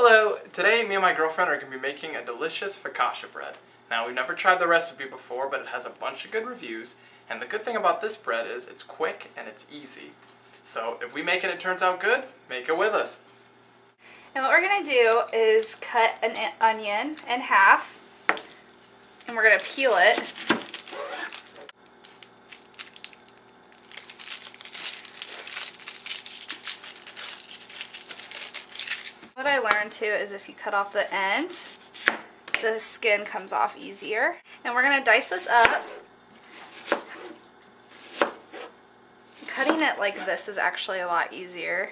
Hello, today me and my girlfriend are going to be making a delicious focaccia bread. Now we've never tried the recipe before, but it has a bunch of good reviews, and the good thing about this bread is it's quick and it's easy. So if we make it and it turns out good, make it with us. And what we're going to do is cut an onion in half, and we're going to peel it. What I learned too is if you cut off the end, the skin comes off easier. And we're going to dice this up. Cutting it like this is actually a lot easier.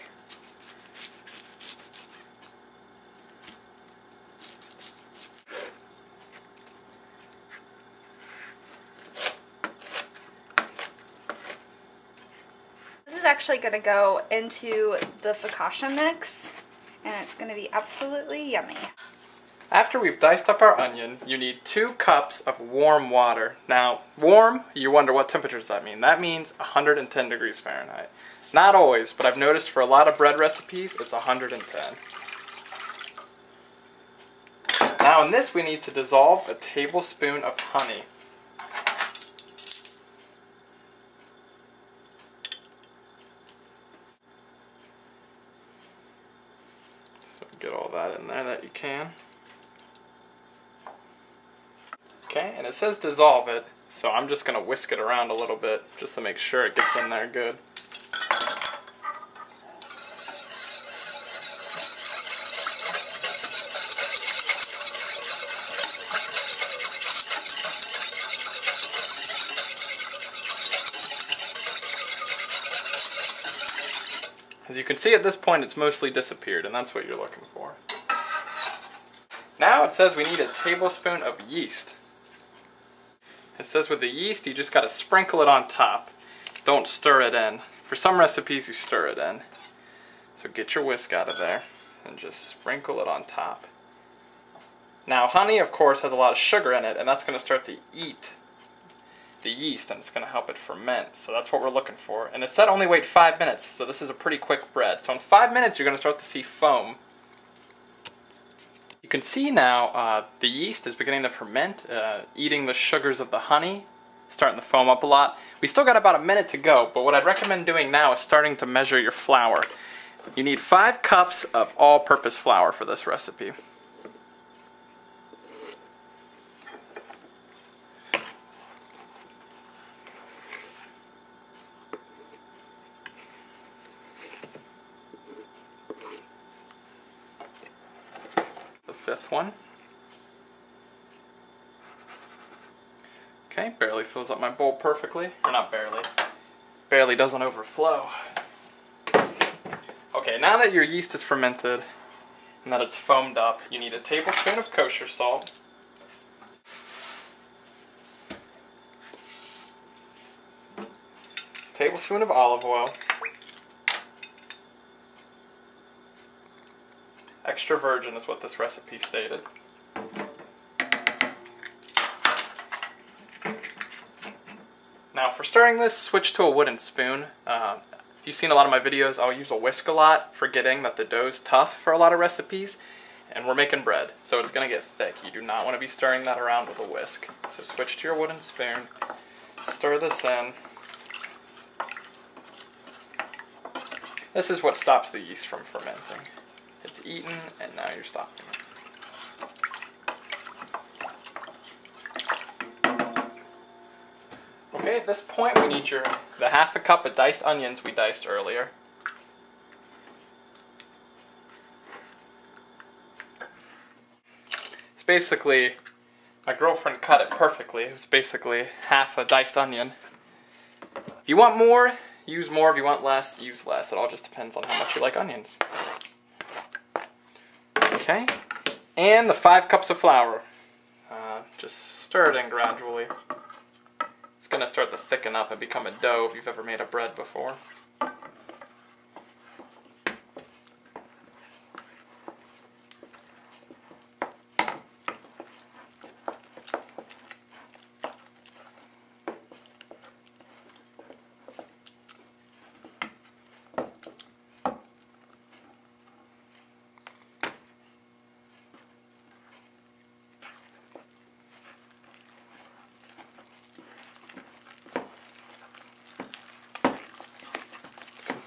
This is actually going to go into the focaccia mix, and it's going to be absolutely yummy. After we've diced up our onion, you need 2 cups of warm water. Now, warm, you wonder what temperature does that mean? That means 110 degrees Fahrenheit. Not always, but I've noticed for a lot of bread recipes, it's 110. Now in this we need to dissolve a tablespoon of honey. Get all that in there that you can. Okay, and it says dissolve it, so I'm just going to whisk it around a little bit just to make sure it gets in there good. As you can see at this point, it's mostly disappeared, and that's what you're looking for. Now it says we need a tablespoon of yeast. It says with the yeast, you just got to sprinkle it on top. Don't stir it in. For some recipes, you stir it in. So get your whisk out of there and just sprinkle it on top. Now honey, of course, has a lot of sugar in it, and that's going to start to eat the yeast, and it's going to help it ferment. So that's what we're looking for. And it said only wait 5 minutes, so this is a pretty quick bread. So in 5 minutes, you're going to start to see foam. You can see now the yeast is beginning to ferment, eating the sugars of the honey, starting to foam up a lot. We still got about a minute to go, but what I'd recommend doing now is starting to measure your flour. You need 5 cups of all-purpose flour for this recipe. The 5th one. Okay, barely fills up my bowl perfectly. Or not barely. Barely doesn't overflow. Okay, now that your yeast is fermented and that it's foamed up, you need a tablespoon of kosher salt, a tablespoon of olive oil, extra virgin is what this recipe stated. Now for stirring this, switch to a wooden spoon. If you've seen a lot of my videos, I'll use a whisk a lot, forgetting that the dough's tough for a lot of recipes. And we're making bread, so it's going to get thick. You do not want to be stirring that around with a whisk. So switch to your wooden spoon, stir this in. This is what stops the yeast from fermenting. It's eaten, and now you're stopping it. Okay, at this point we need the half a cup of diced onions we diced earlier. It's basically, my girlfriend cut it perfectly. It was basically half a diced onion. If you want more, use more. If you want less, use less. It all just depends on how much you like onions. Okay, and the 5 cups of flour. Just stir it in gradually. It's going to start to thicken up and become a dough if you've ever made a bread before.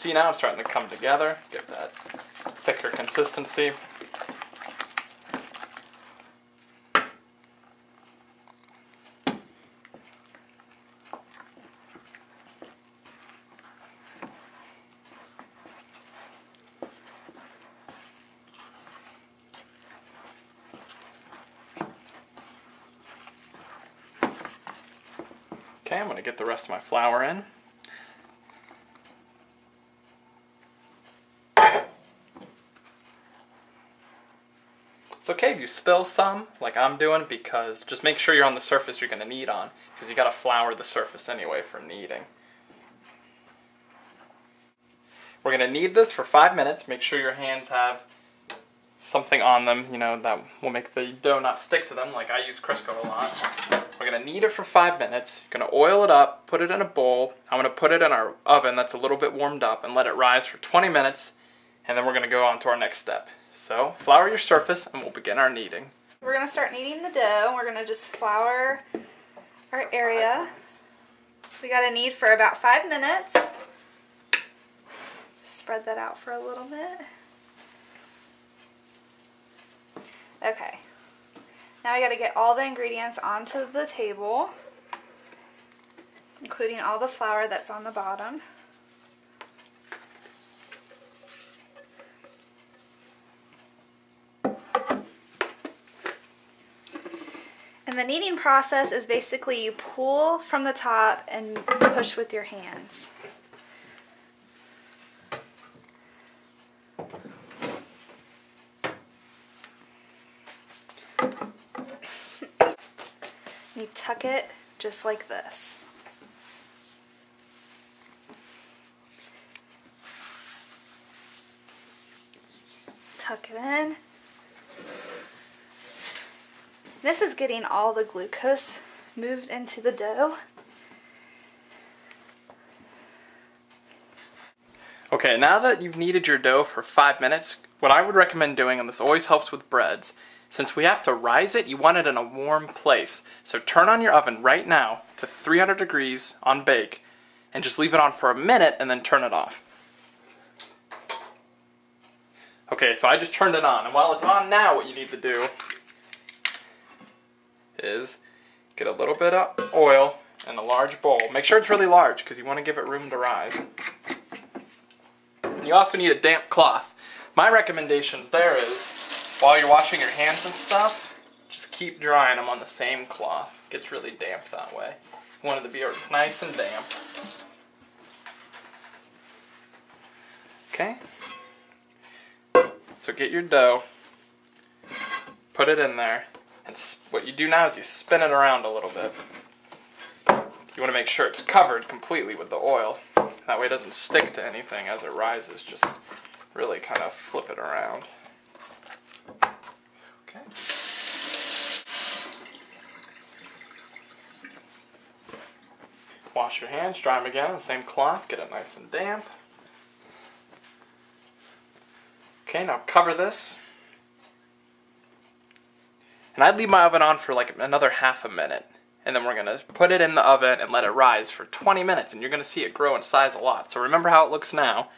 See, now it's starting to come together, get that thicker consistency. Okay, I'm going to get the rest of my flour in. It's okay if you spill some, like I'm doing, because just make sure you're on the surface you're going to knead on, because you got to flour the surface anyway for kneading. We're going to knead this for 5 minutes. Make sure your hands have something on them, you know, that will make the dough not stick to them, like I use Crisco a lot. We're going to knead it for 5 minutes. You're going to oil it up, put it in a bowl. I'm going to put it in our oven that's a little bit warmed up and let it rise for 20 minutes, and then we're going to go on to our next step. So, flour your surface and we'll begin our kneading. We're going to start kneading the dough. We're going to just flour our area. We got to knead for about 5 minutes. Spread that out for a little bit. Okay, now I got to get all the ingredients onto the table, including all the flour that's on the bottom. And the kneading process is basically you pull from the top and push with your hands. You tuck it just like this. Tuck it in. This is getting all the glucose moved into the dough. Okay, now that you've kneaded your dough for 5 minutes, what I would recommend doing, and this always helps with breads, since we have to rise it, you want it in a warm place. So turn on your oven right now to 300 degrees on bake, and just leave it on for a minute and then turn it off. Okay, so I just turned it on, and while it's on now, what you need to do is get a little bit of oil in a large bowl. Make sure it's really large because you want to give it room to rise. And you also need a damp cloth. My recommendations there is, while you're washing your hands and stuff, just keep drying them on the same cloth. It gets really damp that way. You want it to be nice and damp. Okay? So get your dough, put it in there, and what you do now is you spin it around a little bit. You want to make sure it's covered completely with the oil. That way it doesn't stick to anything as it rises. Just really kind of flip it around. Okay. Wash your hands, dry them again on the same cloth, get it nice and damp. Okay, now cover this. And I'd leave my oven on for like another half a minute. And then we're going to put it in the oven and let it rise for 20 minutes. And you're going to see it grow in size a lot. So remember how it looks now.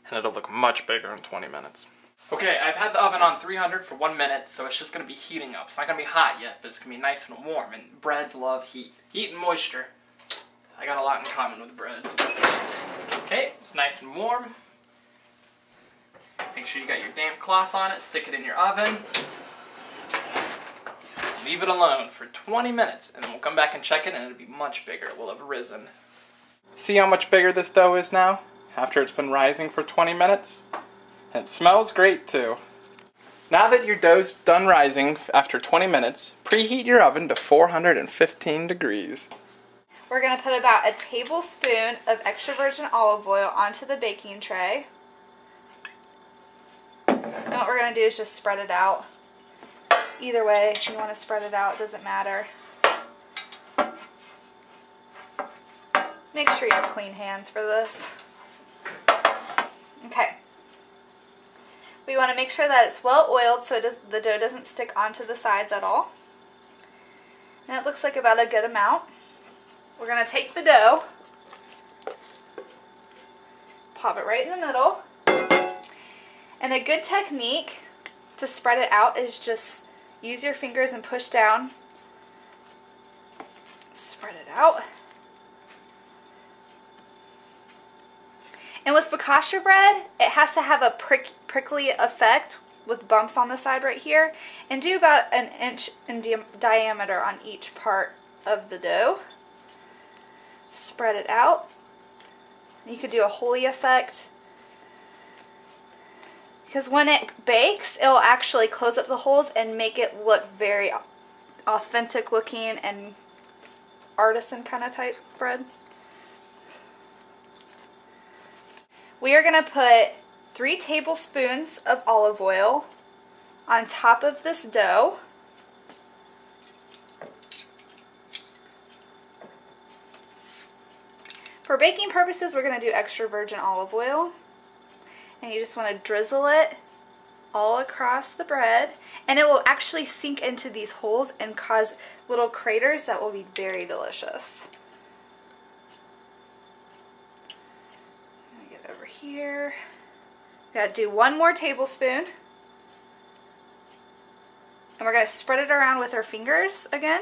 And it'll look much bigger in 20 minutes. Okay, I've had the oven on 300 for 1 minute. So it's just going to be heating up. It's not going to be hot yet, but it's going to be nice and warm. And breads love heat. Heat and moisture. I got a lot in common with breads. Okay, it's nice and warm. Make sure you got your damp cloth on it. Stick it in your oven. Leave it alone for 20 minutes, and then we'll come back and check it, and it'll be much bigger. It will have risen. See how much bigger this dough is now, after it's been rising for 20 minutes? And it smells great, too. Now that your dough's done rising after 20 minutes, preheat your oven to 415 degrees. We're going to put about a tablespoon of extra virgin olive oil onto the baking tray. And what we're going to do is just spread it out. Either way, if you want to spread it out, it doesn't matter. Make sure you have clean hands for this. Okay. We want to make sure that it's well oiled so the dough doesn't stick onto the sides at all. And it looks like about a good amount. We're going to take the dough, pop it right in the middle. And a good technique to spread it out is just use your fingers and push down. Spread it out. And with focaccia bread, it has to have a prickly effect with bumps on the side right here. And do about an inch in diameter on each part of the dough. Spread it out. You could do a holy effect. Because when it bakes, it'll actually close up the holes and make it look very authentic looking and artisan kind of type bread. We are going to put 3 tablespoons of olive oil on top of this dough. For baking purposes, we're going to do extra virgin olive oil. And you just want to drizzle it all across the bread. And it will actually sink into these holes and cause little craters that will be very delicious. Let me get over here. Got to do 1 more tablespoon. And we're going to spread it around with our fingers again.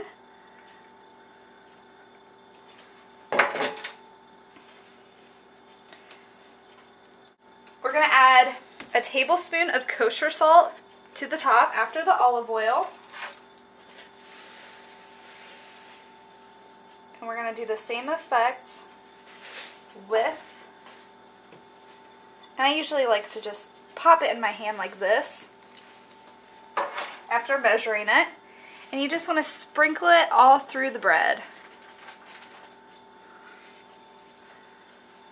We're going to add a tablespoon of kosher salt to the top after the olive oil. And we're going to do the same effect with, and I usually like to just pop it in my hand like this after measuring it. And you just want to sprinkle it all through the bread.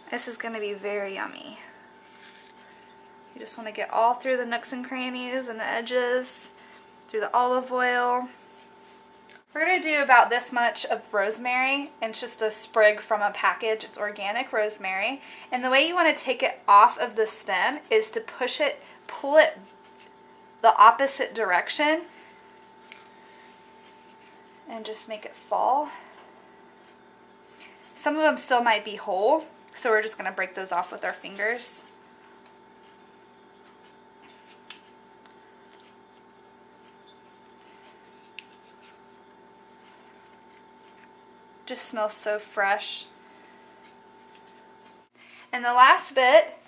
This is going to be very yummy. You just want to get all through the nooks and crannies and the edges, through the olive oil. We're going to do about this much of rosemary, and it's just a sprig from a package. It's organic rosemary. And the way you want to take it off of the stem is to pull it the opposite direction, and just make it fall. Some of them still might be whole, so we're just going to break those off with our fingers. Just smells so fresh. And the last bit,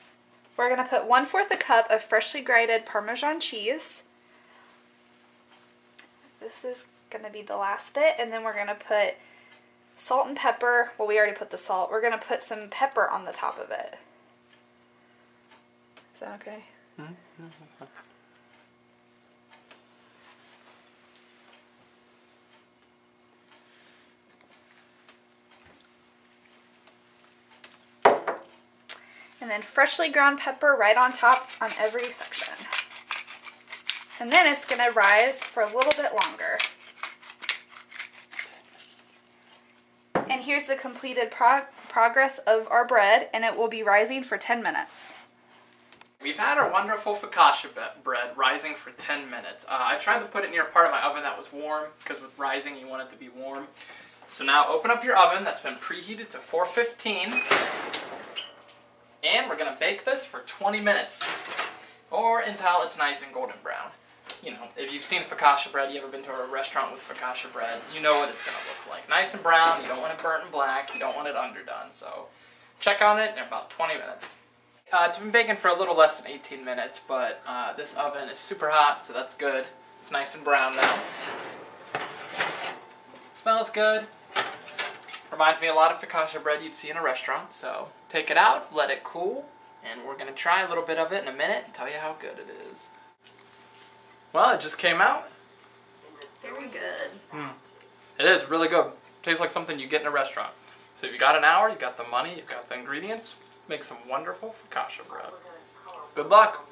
we're going to put 1/4 a cup of freshly grated Parmesan cheese. This is going to be the last bit, and then we're going to put salt and pepper. Well, we already put the salt. We're going to put some pepper on the top of it. Is that okay? Mm-hmm. And then freshly ground pepper right on top on every section. And then it's going to rise for a little bit longer. And here's the completed progress of our bread, and it will be rising for 10 minutes. We've had our wonderful focaccia bread rising for 10 minutes. I tried to put it near a part of my oven that was warm, because with rising you want it to be warm. So now open up your oven that's been preheated to 415. And we're going to bake this for 20 minutes, or until it's nice and golden brown. You know, if you've seen focaccia bread, you ever been to a restaurant with focaccia bread, you know what it's going to look like. Nice and brown, you don't want it burnt and black, you don't want it underdone, so check on it in about 20 minutes. It's been baking for a little less than 18 minutes, but this oven is super hot, so that's good. It's nice and brown now. Smells good. Reminds me a lot of focaccia bread you'd see in a restaurant, so take it out, let it cool, and we're going to try a little bit of it in a minute and tell you how good it is. Well, it just came out. Very good. It is really good. Tastes like something you get in a restaurant. So if you got an hour, you got the money, you've got the ingredients, make some wonderful focaccia bread. Good luck!